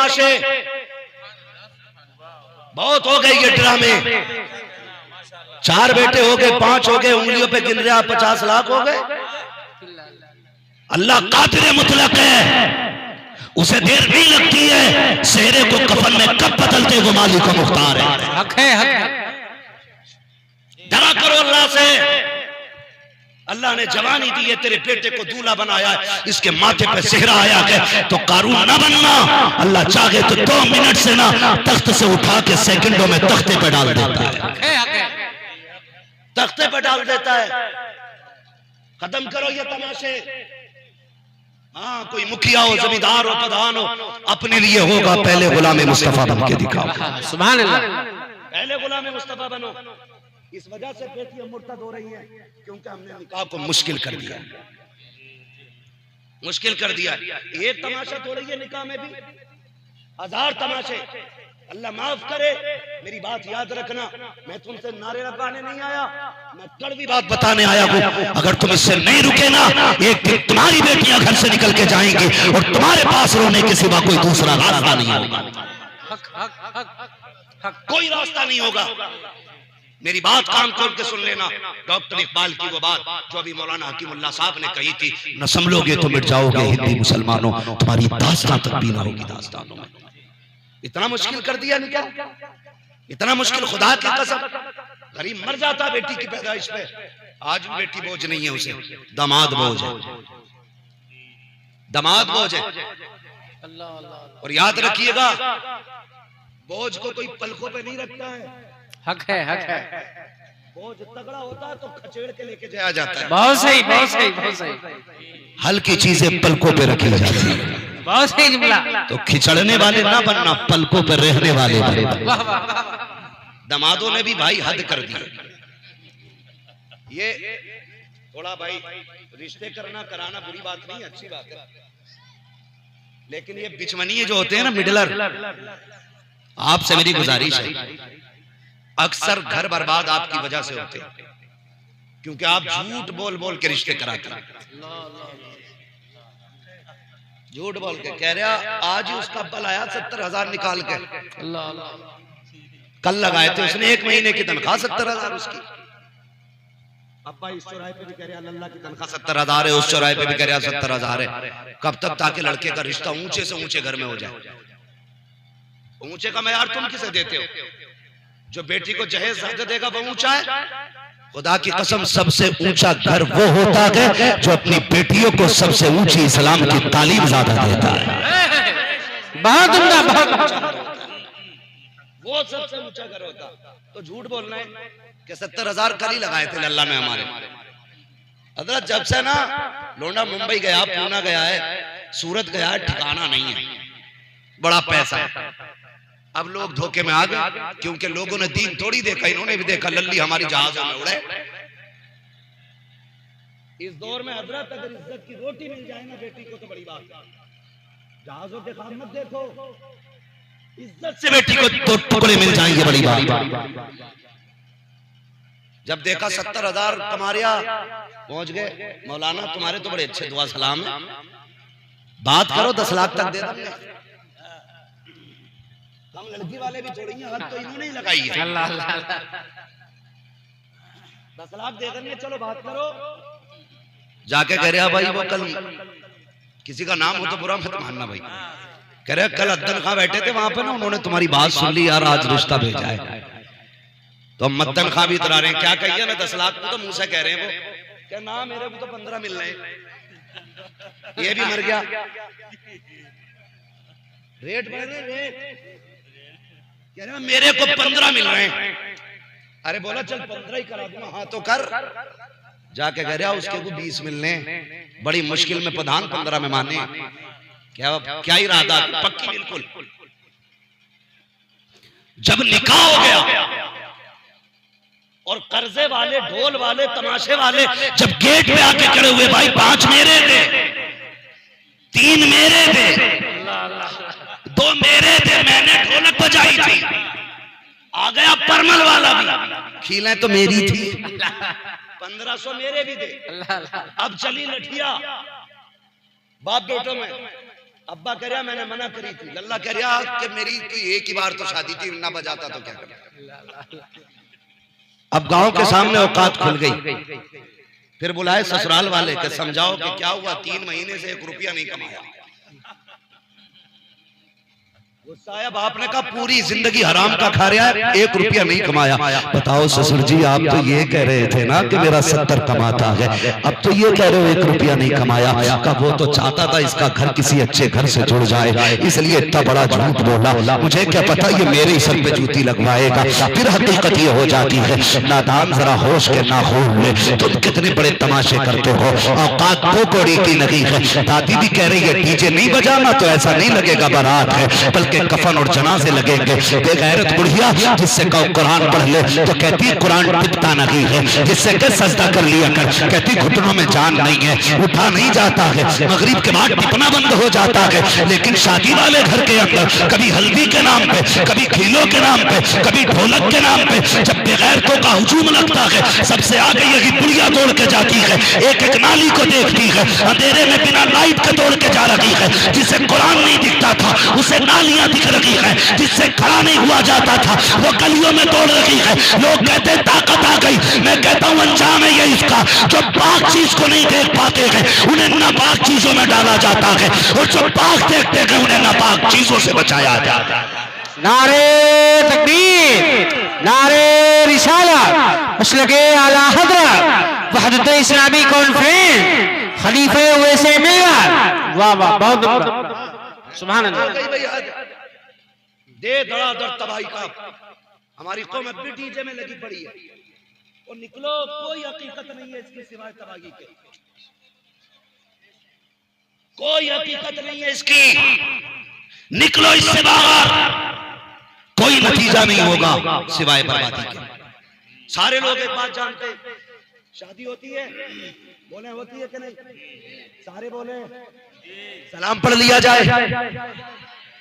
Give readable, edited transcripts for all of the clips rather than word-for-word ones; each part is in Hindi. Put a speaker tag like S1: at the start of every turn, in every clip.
S1: तमाशे, बहुत हो गए ये ड्रामे। 4 बेटे हो गए, 5 हो गए, उंगलियों पे गिन रहे 50 लाख हो गए। अल्लाह कादिर मुतलक है, उसे देर नहीं लगती है। सेहरे को कफन में कब बदलते वो मालिक को मुख्तार है। हक है। डरा करो अल्लाह से। अल्लाह ने जवानी दी है, तेरे बेटे को दूल्हा बनाया है, इसके माथे पे सेहरा आया है तो कारून ना बनना। अल्लाह चाहे तो 2 मिनट से ना तख्त से उठा के सेकंडों में तख्ते पे डाल देता है, तख्ते पे डाल देता है। खत्म करो ये तमाशे। हाँ, कोई मुखिया हो, जमींदार हो, प्रधान हो, अपने लिए होगा, पहले गुलाम मुस्तफा बन के दिखाओ। सुभान अल्लाह। पहले गुलाम मुस्तफा बनो। इस वजह से बेटियां मुर्तद हो रही हैं क्योंकि हमने निकाह को मुश्किल कर दिया, मुश्किल कर दिया। एक तमाशा थोड़ी है, निकाह में भी 1000 तमाशे। अल्लाह माफ करे, मेरी बात याद रखना, मैं तुमसे नारे लगाने नहीं आया, मैं कड़वी बात बताने आया हूँ। अगर तुम इससे नहीं रुके ना, एक दिन तुम्हारी बेटियां घर से निकल के जाएंगी और तुम्हारे पास रोने के सिवा कोई दूसरा रास्ता नहीं होगा, कोई रास्ता नहीं होगा। मेरी बात कान खोल के सुन लेना। डॉक्टर इकबाल की वो बात जो अभी मौलाना हकीमुल्लाह साहब ने कही थी, न संभलोगे तो मिट जाओगे हिंदी मुसलमानों, तुम्हारी दास्तां तक भी ना होगी दास्तानों में। इतना मुश्किल कर दिया निकाह, इतना मुश्किल। खुदा की कसम, गरीब मर जाता बेटी की पैदाइश पे। आज भी बेटी बोझ नहीं है उसे, दामाद बोझ है, दामाद बोझ है। और याद रखिएगा, बोझ को कोई पलकों पे नहीं रखता है। हक है, हक है। बोझ तगड़ा होता है तो खचेड़ के लेके जाया जाता है। बहुत सही, बहुत सही, बहुत सही। हल्की चीजें पलकों पे रखी जाती है। बहुत सही जुमला। तो खिचड़ने वाले ना बनना, पलकों पे रहने वाले बनना। दमादों ने भी भाई हद कर दी। ये थोड़ा भाई रिश्ते करना कराना बुरी बात नहीं, अच्छी बात है, लेकिन ये बिचमनिए जो होते हैं ना, मिडलर, आपसे मेरी गुजारिश है, अक्सर घर बर्बाद आपकी वजह से होते हैं, क्योंकि आप झूठ बोल बोल के रिश्ते कराते हैं। झूठ बोल के कह रहा, आज ही उसका बल आया 70,000 निकाल के, कल लगाए थे उसने, 1 महीने की तनख्वाह 70,000 उसकी। अब्बा इस चौराहे पे भी कह रहा लल्ला की तनख्वाह 70,000 है, उस चौराहे पे भी कह रहा 70,000 है। कब तक? ताकि लड़के का रिश्ता ऊंचे से ऊंचे घर में हो जाए। ऊंचे का मयार तुम किसे देते हो? जो बेटी को जहेज ज्यादा देगा वो ऊंचा है। खुदा की कसम, सबसे ऊंचा घर वो होता है जो अपनी बेटियों को सबसे ऊंची इस्लाम की तालीम ज्यादा देता है। बहुत उम्दा, बहुत वो सबसे ऊंचा घर होता। तो झूठ बोलना है कि 70,000 कल ही लगाए थे लल्ला में हमारे। हजरत जब से ना लोंडा मुंबई गया, पूना गया है, सूरत गया है, ठिकाना नहीं है, बड़ा पैसा है। अब लोग धोखे में आ गए, क्योंकि लोगों ने दीन थोड़ी देखा, इन्होंने भी देखा लल्ली हमारी जहाजों में उड़े। इस दौर में हजरत अगर इज्जत की रोटी मिल जाए ना बेटी को तो बड़ी बात है। जहाजों के काम मत देखो, इज्जत से बेटी को 2 टुकड़े मिल जाएंगे, बड़ी बात। जब देखा 70,000 कमारिया पहुंच गए, मौलाना तुम्हारे तो बड़े अच्छे दुआ सलाम है, बात करो 10 लाख तक दे देंगे। हम लड़की वाले भी छोड़ेंगे, हद तो इन्होंने ही लगाई है। 10 लाख दे देंगे, चलो बात करो। जाके कह रहा भाई वो कल, किसी का नाम हो तो बुरा मत मानना भाई, कह रहे कल अद्दन खां बैठे थे वहां पे ना, उन्होंने तुम्हारी बात सुन ली यार, आज रिश्ता भेजा है। तो हम मद्दन खां भी इतरा रहे हैं, क्या कहिए ना 10 लाख को तो मुंह से कह रहे हैं वो, क्या ना मेरे को तो 15 मिल रहे हैं। ये भी मर गया, रेट बढ़ रहे, रेट कह रहे मेरे को 15 मिल रहे हैं। अरे बोला चल 15 ही करा दूंगा। हाँ तो कर। जाके कह रहा उसके को 20 मिलने, बड़ी मुश्किल में प्रधान 15 में माने। क्या इरादा? पक्की बिल्कुल। जब निकाह हो गया और कर्जे वाले, ढोल वाले, तमाशे वाले जब गेट पे आके खड़े हुए, भाई 5 मेरे थे, 3 मेरे थे, 2 मेरे थे, मैंने ढोलक बजाई थी, आ गया परमल वाला भी, खीलें तो मेरी थी, 1500 मेरे भी थे। अब चली लठिया बाप बेटों में, अब्बा कह रहा मैंने मना करी थी, लल्ला कह रहा कि मेरी तो एक ही बार तो शादी थी, ना बजाता तो क्या करता। अब गांव के सामने औकात खुल गई, फिर बुलाए ससुराल वाले के समझाओ कि क्या हुआ, 3 महीने से 1 रुपया नहीं कमाया। साहब आपने कहा पूरी जिंदगी हराम का खा रहा है, 1 रुपया नहीं कमाया। बताओ ससुर जी, आप तो ये कह रहे थे ना कि मेरा 70 कमाता है, अब तो ये कह रहे हो 1 रुपया नहीं कमाया। का वो तो चाहता था इसका घर किसी अच्छे घर से जुड़ जाए, इसलिए इतना बड़ा झूठ बोला। मुझे क्या पता ये मेरे ही सर पे जूती लगवाएगा। फिर हकीकत ये हो जाती है, नादान जरा होश के ना हो ले, तुम कितने बड़े तमाशे करते हो, औकात को कोड़ी की नहीं है। दादी भी कह रही है डीजे नहीं बजाना तो ऐसा नहीं लगेगा बारात है, बल्कि कफन और जनाजे लगेंगे। बेगैरत बुढ़िया जिससे कहो कुरान पढ़ ले तो कहती कुरान टिकता नहीं है, जिससे कह सजदा कर लिया कर, कहती घुटनों में जान नहीं है, उठा नहीं जाता है, मगरिब के बाद टिपना बंद हो जाता है। लेकिन शादी वाले घर के अंदर कभी हल्दी के नाम पे, कभी खीलों के नाम पे, कभी ढोलक के नाम पे जब बेगैरतों का हुजूम लगता है, सबसे आगे यही बुढ़िया दौड़ के जाती है, एक एक नाली को देखती है, अंधेरे में बिना लाइट के दौड़ के जा रही है। जिसे कुरान नहीं दिखता था उसे नालियां दिख रही है, जिससे खड़ा नहीं हुआ जाता था वो गलियों में दौड़ रही है। लोग कहते ताकत आ गई, मैं कहता हूं अंजाम है ये इसका, जो पाक चीज को नहीं देख पाते हैं उन्हें नापाक चीजों में डाला जाता है, और जो पाक देखते हैं उन्हें नापाक चीजों से बचाया जाता है।
S2: नारे तकबीर, नारे रिसालत, मसलके आला हज़रत, वहदत इस्लामी कॉन्फ्रेंस, खलीफे वैसे मिल्लत। वाह वाह, बहुत सुभान अल्लाह।
S1: दे धड़ाधड़ तबाही का हमारी कौम भी डीजे में लगी पड़ी है, और निकलो कोई हकीकत नहीं है इसकी सिवाय तबाही के, कोई हकीकत नहीं है इसकी, निकलो इससे बाहर, कोई नतीजा नहीं होगा सिवाय बर्बादी के। सारे लोग एक बात जानते, शादी होती है बोले होती है कि नहीं, सारे बोले सलाम पढ़ लिया जाए,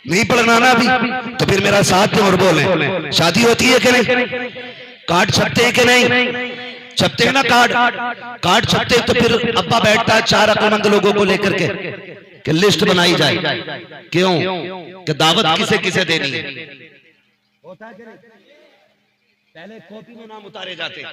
S1: नहीं पढ़ना ना अभी तो फिर मेरा साथ दो और बोले शादी होती है कि नहीं, कार्ड छपते हैं कि नहीं, छपते हैं ना कार्ड छपते तो फिर अब्बा बैठता है 4 अक्लमंद लोगों को लेकर के कि लिस्ट बनाई जाए, क्यों कि दावत किसे किसे देनी है। होता है पहले कॉपी में नाम उतारे जाते,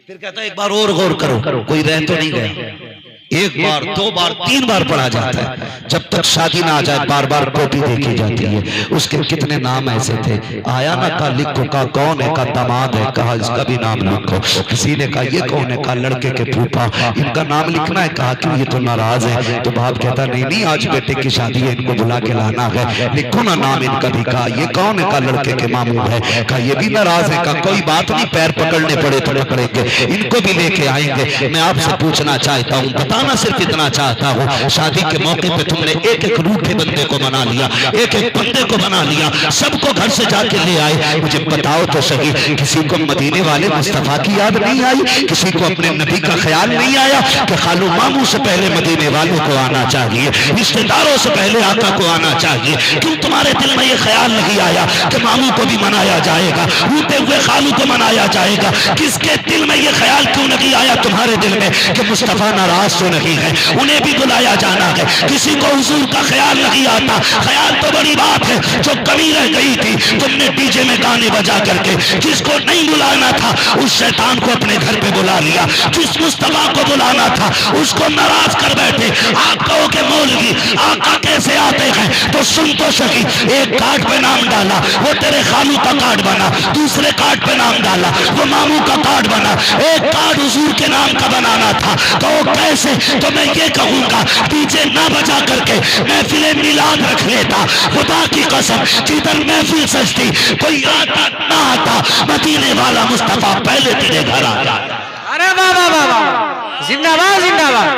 S1: फिर कहता है एक बार और गौर करो, कोई रह तो नहीं गया, 1 बार 2 बार 3 बार पढ़ा जाता है, जब तक शादी ना आ जाए बार बार कॉपी देखी जाती है। उसके कितने नाम ऐसे थे, आया ना का लिखो, का कौन है, का दामाद है, कहा इसका भी नाम लिखो। किसी ने कहा ये कौन है, कहा लड़के के फूफा, इनका नाम लिखना है, कहा क्यों ये तो नाराज है। तो बाप कहता नहीं आज बेटे की शादी है, इनको बुला के लाना है, लिखो ना नाम इनका भी। कहा ये कौन है, का लड़के के मामू है, कहा ये भी नाराज है, कहा कोई बात नहीं, पैर पकड़ने पड़े तो पड़ेंगे, इनको भी लेके आएंगे। मैं आपसे पूछना चाहता हूँ, बताना सिर्फ इतना चाहता हूँ, शादी के मौके पे तुमने एक एक रूठे बंदे को बना लिया, एक एक बंदे को बना लिया, सबको घर से जाके ले आए। मुझे बताओ तो सही, किसी को मदीने वाले मुस्तफा की याद नहीं आई, किसी को अपने नबी का ख्याल नहीं आया कि खालू मामू से पहले मदीने वालों को आना चाहिए, रिश्तेदारों से पहले आका को आना चाहिए। क्यों तुम्हारे दिल में ये ख्याल नहीं आया कि मामू को भी मनाया जाएगा, रूठे हुए खालू को मनाया जाएगा? किसके दिल में ये ख्याल क्यों नहीं आया तुम्हारे दिल में कि मुस्तफा नाराज तो नहीं है, उन्हें भी बुलाया जाना है? किसी को हुजूर का ख्याल नहीं आता, ख्याल तो बड़ी बात है, जो कमी रह गई थी तुमने डीजे में गाने बजा करके, जिसको नहीं बुलाना था उस शैतान को अपने घर पे बुला लिया, जिस मुस्तफा को बुलाना था उसको नाराज कर बैठे। आका के मौलवी आका कैसे आते हैं तो सुन तो सही, एक कार्ड पे नाम डाला वो तेरे खालू का कार्ड बना, दूसरे कार्ड पे नाम डाला वो मामू का कार्ड बना, एक कार्ड हुजूर के नाम का बनाना था तो कैसे? तो मैं ये कहूंगा डीजे ना बजा करके महफिल मिलाद रख लेता, खुदा की कसम जिधर महफिल सजती कोई आता ना आता, मदीने वाला मुस्तफा पहले तेरे घर आ जाता।
S2: अरे वाह वाह वाह वाह, जिंदाबाद जिंदाबाद,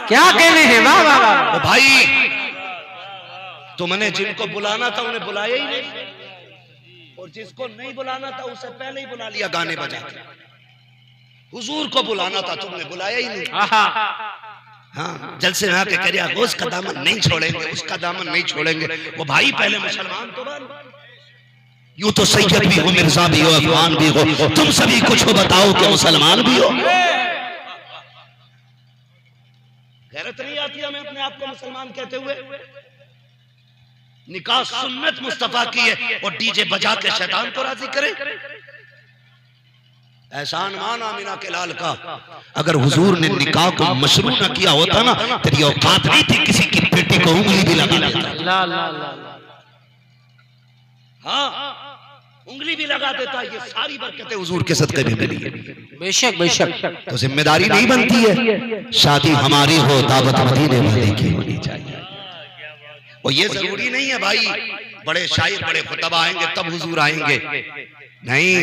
S2: क्या कहने हैं, वाह वाह वाह।
S1: भाई तुमने जिनको बुलाना था उन्हें बुलाया ही नहीं, और जिसको नहीं बुलाना था उसे पहले ही बुला लिया गाने बजा के। हुजूर को बुलाना था तुमने बुलाया ही नहीं। हाँ, जलसे में आके कह रहा उसका दामन नहीं छोड़ेंगे, उसका दामन नहीं छोड़ेंगे। वो भाई पहले मुसलमान तो बन, यूं तो सैयद भी हो, मिर्जा भी हो, अफगान भी हो, तुम सभी कुछ हो, बताओ कि मुसलमान भी हो। गैरत नहीं आती हमें अपने आप को मुसलमान कहते हुए? निकाह सुन्नत मुस्तफा की है और डीजे बजा के शैतान को राजी करे। एहसान मान आमिना के लाल का, अगर हुजूर ने निकाह को मशरू न किया होता ना, तेरी औकात नहीं थी किसी की बेटी को उंगली भी लगा देता। हाँ, उंगली भी लगा देता। ये सारी बरकतें हुजूर के सदके में मिली है।
S2: बेशक बेशक।
S1: तो जिम्मेदारी नहीं बनती है शादी हमारी हो, दावत मदीने वाले की होनी चाहिए। और ये जरूरी नहीं है भाई बड़े शायर बड़े खुतबा आएंगे तब हुजूर आएंगे, नहीं,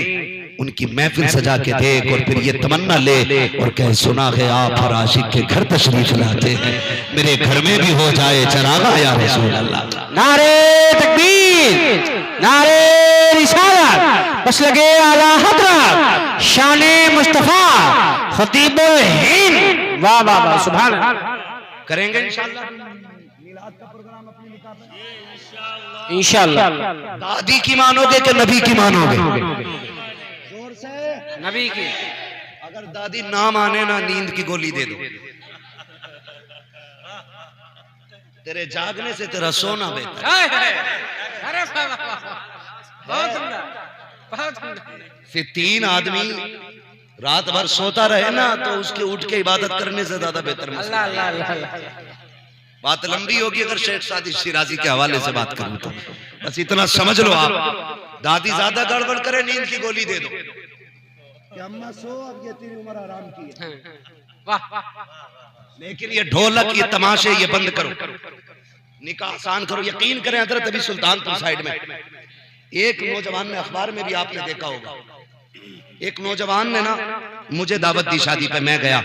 S1: उनकी महफिल सजा के देख और फिर ये तमन्ना ले और कह सुना है आप हर आशिक के घर तशरीफ लाते हैं, मेरे घर में भी हो जाए चरागा या रसूल अल्लाह।
S2: नारे तकबीर, नारे रिसालत, बस लगे आला हजरत शाने मुस्तफा खतीबुल हिंद। वाह वाह वाह, सुभान अल्लाह।
S1: करेंगे इंशाअल्लाह मिलाद का प्रोग्राम अपनी निकाह में
S2: इंशाअल्लाह।
S1: दादी की मानोगे कि नबी की मानोगे?
S2: जोर से नबी की।
S1: अगर दादी ना माने ना, नींद की गोली दे दो। तेरे जागने से तेरा सोना बेहतर।
S2: अरे बहुत
S1: फिर 3 आदमी रात भर सोता रहे ना तो उसके उठ के इबादत करने से ज्यादा बेहतर। बात लंबी होगी अगर शेख सादी शिराजी के हवाले से बात करूं तो बस इतना समझ लो आप, दादी ज्यादा गड़बड़ करे नींद की गोली दे दो कि अम्मा सो, अब ये तेरी उम्र आराम की है। लेकिन ये ढोलक ये तमाशे ये बंद करो, निकाह आसान करो। यकीन करें हजरत अभी सुल्तानपुर साइड में एक नौजवान ने, अखबार में भी आपने देखा होगा, एक नौजवान ने ना मुझे दावत दी शादी पे, मैं गया।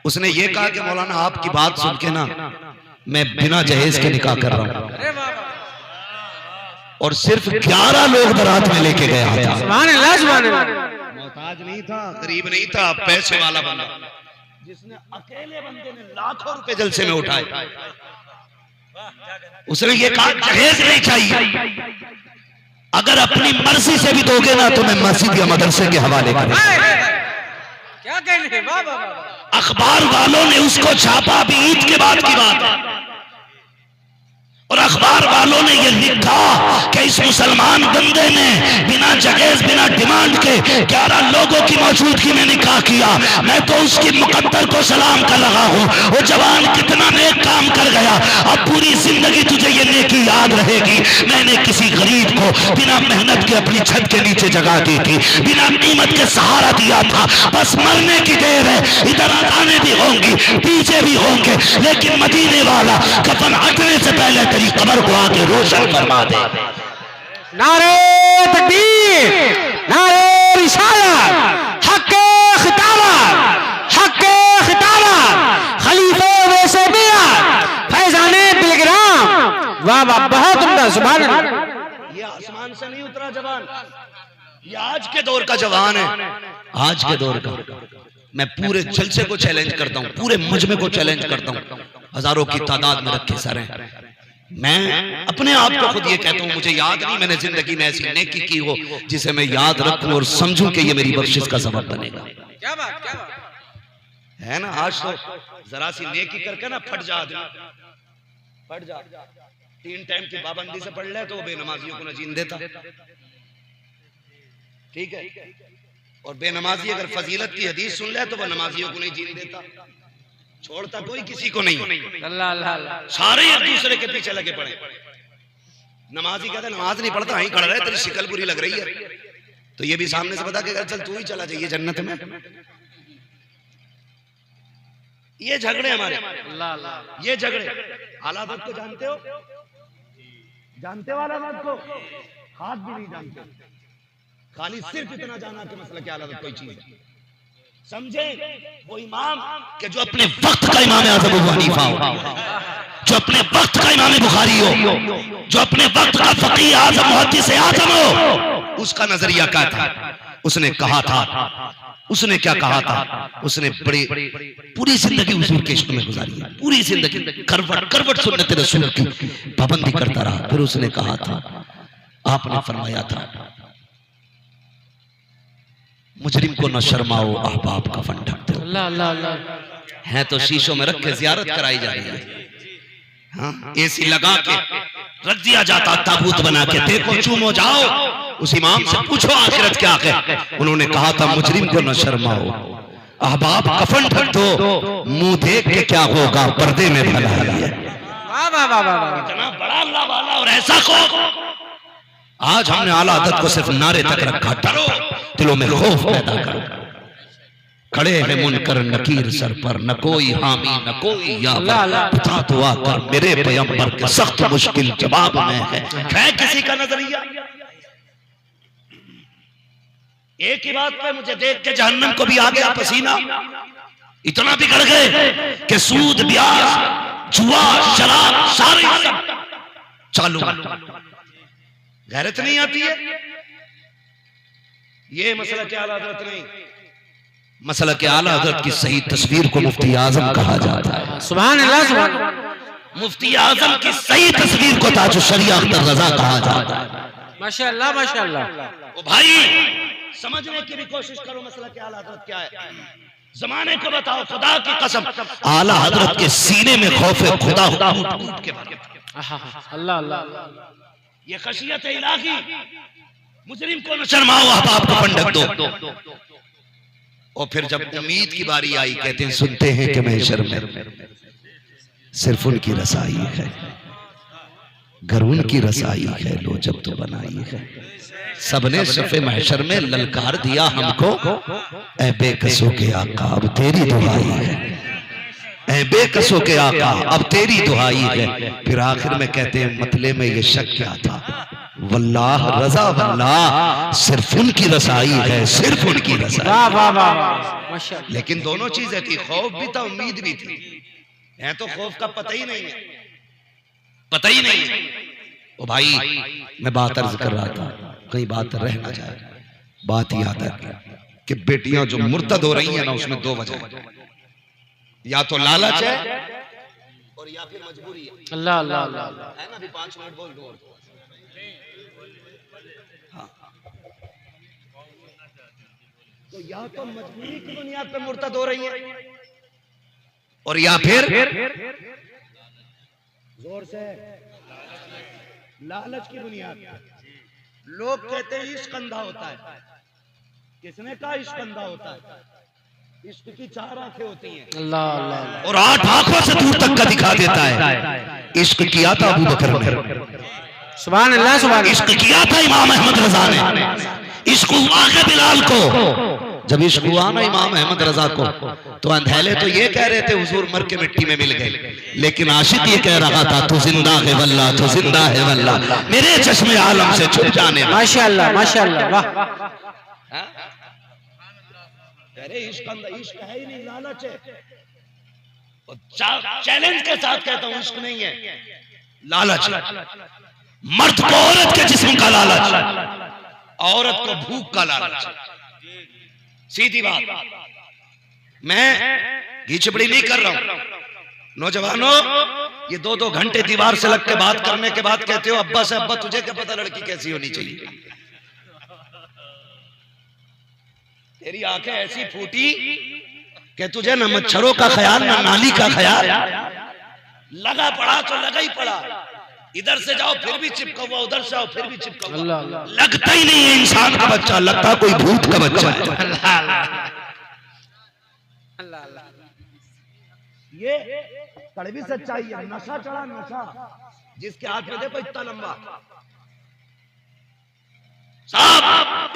S1: उसने ये कहा कि मौलाना आपकी बात सुन के ना मैं बिना जहेज के निकाह कर रहा हूं, और सिर्फ 11 लोग बारात में लेके गया था। मोहताज नहीं था, गरीब नहीं था, पैसे वाला बंदा, जिसने अकेले बंदे ने लाखों रुपए जलसे में उठाए। उसने ये कहा जहेज नहीं चाहिए, अगर अपनी मर्जी से भी दोगे ना तो मैं मस्जिद या मदरसे के हवाले करूंगा।
S2: क्या कहने हैं? वाह वाह वाह।
S1: अखबार वालों ने उसको छापा, भी ईद के बाद की बात है, और अखबार वालों ने ये लिखा कि इस मुसलमान बंदे ने बिना जहेज बिना डिमांड के 11 लोगों की मौजूदगी में निकाह किया। मैं तो उसकी मुकद्दर को सलाम कर रहा हूँ, वो जवान कितना नेक काम कर गया, अब पूरी जिंदगी तुझे ये नेकी याद रहेगी। मैंने किसी गरीब को बिना मेहनत के अपनी छत के नीचे जगह दी थी, बिना कीमत के सहारा दिया था, बस मरने की देर है, इधर आने भी होंगी पीछे भी होंगे, लेकिन मदीने वाला कफन हटने से पहले तेरी कब्र को आके रोशन फरमा दे।
S2: नारे तकबीर, नारे रिसालत, हक़्क़े खिताबत, हक़्क़े खिताबत, खलीफे वैसे मियां, फैज़ाने बिलग्राम। वाह वाह, बहुत उम्दा, सुभान अल्लाह।
S1: ये आसमान से नहीं उतरा जवान, ये आज के दौर का जवान है, आज के दौर का। मैं पूरे जलसे को चैलेंज करता हूँ, पूरे मजमे को चैलेंज करता हूँ, हजारों की तादाद में रखे सर हैं। मैं अपने आप को खुद ये कहता हूँ, मुझे याद नहीं मैंने जिंदगी में ऐसी नेकी की हो जिसे मैं याद रखूं और समझूं कि ये मेरी बख्शिश का सबब बनेगा।
S2: क्या बात
S1: है ना? आज तो जरा सी नेकी करके ना फट जा, फट जा। 3 टाइम की पाबंदी से पढ़ ले तो वो बेनमाजियों को न जीन देता, ठीक है, और बेनमाजी अगर फजीलत की हदीस सुन ले तो वो नमाजियों को नहीं जीन देता, छोड़ता कोई किसी को नहीं।
S2: अल्लाह अल्लाह अल्लाह,
S1: सारे एक दूसरे के पीछे लगे पड़े। नमाजी कहता नमाज नहीं पढ़ता, वहीं खड़ा रहे, तेरी शिकल बुरी लग रही है, तो ये भी सामने से बता के चल तू ही चला जाइए जन्नत में। ये झगड़े हमारे,
S2: अल्लाह अल्लाह,
S1: ये झगड़े। आलादत को जानते हो? जानते हो आलादत को? हाथ भी नहीं जानते, खाली सिर्फ इतना जाना कि मसला क्या आलादत कोई चीज है। समझे? वो इमाम के जो अपने वक्त का इमाम आज़म अबू हनीफा हो, जो अपने वक्त का इमाम बुखारी हो, जो अपने वक्त का फकीह आज़म मुहद्दिस आज़म हो, उसका नजरिया क्या था? उसने कहा था, उसने क्या कहा था? उसने बड़ी पूरी जिंदगी हुजूर के इश्क में गुजारी, पूरी जिंदगी करवट करवट सुन्नत रसूल की पाबंदी करता रहा। फिर उसने कहा था, आपने फरमाया था, मुजरिम को न शर्माओ, अहबाब का फन ढक दो।
S2: अल्लाह अल्लाह अल्लाह।
S1: है तो शीशों में रख के जियारत कराई जा रही है, हाँ, एसी लगा के रख दिया जाता ताबूत बना के, देखो चूमो जाओ, उस इमाम से पूछो आखिरत क्या है। उन्होंने कहा था मुजरिम को न शर्माओ, अहबाब कफन ढक दो, मुंह देख के क्या होगा पर्दे में भला है। इतना बड़ा अल्लाह वाला और ऐसा खौफ। आज हमने आला आदत को सिर्फ नारे तक रखा, डरो दिलों में खौफ पैदा करो। खड़े हैं मुनकर नकीर सर पर, न कोई हामी न कोई यावर, बता तो आकर मेरे पैगंबर के सख्त मुश्किल जवाब में है किसी का नजरिया। एक ही बात पे मुझे देख के जहन्नम को भी आ गया पसीना, इतना बिगड़ गए कि सूद ब्याज जुआ शराब सारे चालू, गैरत नहीं आती है। ये मसला क्या हजरत नहीं, मसला के आला हजरत की सही तस्वीर को मुफ्ती आजम कहा जाता है।
S2: सुभान अल्लाह सुभान अल्लाह।
S1: मुफ्ती आजम की सही तस्वीर को ताजु शरिया अख्तर रजा कहा जाता है।
S2: माशाअल्लाह माशाअल्लाह।
S1: ओ भाई समझने की भी कोशिश करो मसला के आला हजरत क्या है, जमाने को बताओ। खुदा की कसम आला हजरत के सीने में खौफे खुदा कूट के भरे।
S2: अल्लाह अल्लाह।
S1: ये खशियत इलाही, मुजरिम को न शर्माओ, अहबाब को पंडक दो। और फिर जब उम्मीद की बारी आई, कहते हैं सुनते हैं कि महशर में सिर्फ उनकी रसाई है, घर उनकी रसाई है, लो जब तो बनाई है। सबने सफे महशर में ललकार दिया हमको, ऐ बेकसों के आका अब तेरी दुहाई है, ऐ बेकसों के आका अब तेरी दुहाई है। फिर आखिर में कहते हैं मतले में ये शक क्या था, वल्लाह रजा वल्लाह सिर्फ उनकी रसाई है, सिर्फ उनकी रसाई।
S2: वाह वाह वाह।
S1: लेकिन दोनों चीजें थी, खौफ भी था उम्मीद भी थी। है तो खौफ का पता ही नहीं है, पता ही नहीं है। ओ भाई मैं बात अर्ज कर रहा था, कहीं बात रह ना जाए, बात याद है कि बेटियां जो मुर्तद हो रही हैं ना, उसमें दो वजह है, या तो लालच है और या फिर मजबूरी है।
S2: अल्लाह अल्लाह अल्लाह
S1: है ना, अभी 5 मिनट बोल दो। तो या तो मजबूरी की बुनियाद पर मुर्तद हो रही है, और या फिर जोर से लालच की बुनियाद। लोग कहते हैं इश्क अंधा होता है, किसने कहा इश्क अंधा होता है? इश्क की 4 आंखें होती हैं,
S2: अल्लाह अल्लाह,
S1: और 8 आंखों से दूर तक का दिखा देता है। इश्क किया था अबू बकर ने,
S2: सुभान अल्लाह सुभान।
S1: इश्क किया था इमाम अहमद रजा ने, इश्क हुआ है बिलाल को। जब इश्क हुआ ना इमाम अहमद रजा को, तो अंधेले तो ये कह रहे थे हुजूर मर के मिट्टी में मिल गए, लेकिन आशिक ये कह रहा था तू जिंदा है वल्लाह, तू जिंदा है वल्लाह, मेरे चश्मे आलम से छुप जाने।
S2: माशाअल्लाह माशाअल्लाह वाह।
S1: अरे इश्क है ही नहीं, लालच है। चैलेंज के साथ कहता हूं इश्क नहीं है, लालच। मर्द को औरत के जिस्म का लालच, औरत को भूख का लालच। सीधी बात, मैं घी चिपड़ी नहीं कर रहा हूं। नौजवानों, ये 2-2 घंटे दीवार से लग के बात करने के बाद कहते हो अब्बा से, अब्बा तुझे क्या पता लड़की कैसी होनी चाहिए? तेरी आंखें ऐसी फूटी कि तुझे न मच्छरों का ख्याल न नाली का ख्याल, लगा पड़ा तो लगा ही पड़ा। इधर से जाओ फिर भी चिपका हुआ, उधर से आओ फिर भी चिपका हुआ। लगता ही नहीं है इंसान का बच्चा, लगता कोई भूत का बच्चा है। ये कड़वी सच्चाई है। नशा चढ़ा, नशा जिसके हाथ में देखो इतना लंबा, सब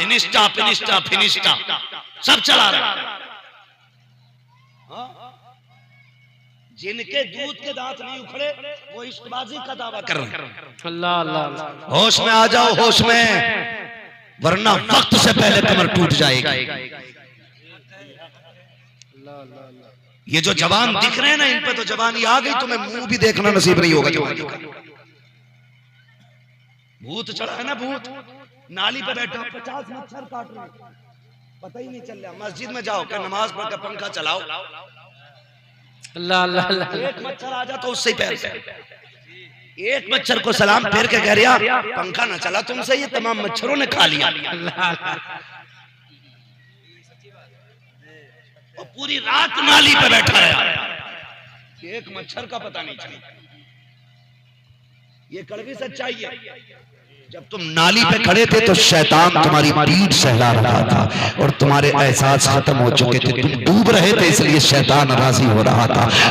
S1: इनिस्टा फिनिस्टा फिनिस्टा सब चला रहा। जिनके दूध के दांत नहीं उखड़े वो इश्कबाजी का दावा कर रहे हैं।
S2: अल्लाह अल्लाह।
S1: होश में आ जाओ, होश में, वरना वक्त से पहले कमर टूट जाएगी। ये जो जवान दिख रहे हैं ना, इन पे तो जवानी आ गई, तुम्हें मुंह भी देखना नसीब नहीं होगा जवानी का। भूत चढ़ा है ना, भूत नाली पे बैठा, 50 मच्छर काट रहे, पता ही नहीं चल रहा। मस्जिद में जाओ क्या नमाज पढ़ कर पंखा चलाओ,
S2: अल्लाह अल्लाह अल्लाह।
S1: एक मच्छर आ जा तो उससे ही पैर से, एक मच्छर को सलाम फेर के कह रहा पंखा ना चला तुमसे, ये तमाम मच्छरों ने खा लिया। और पूरी रात नाली पे बैठा है, एक मच्छर का पता नहीं चला। ये कड़वी सच्चाई है। जब तुम नाली पे खड़े थे तो शैतान तुम्हारी पीठ सहला रहा था और तुम्हारे एहसास खत्म हो चुके थे, तुम डूब रहे थे, इसलिए शैतान राजी हो रहा था।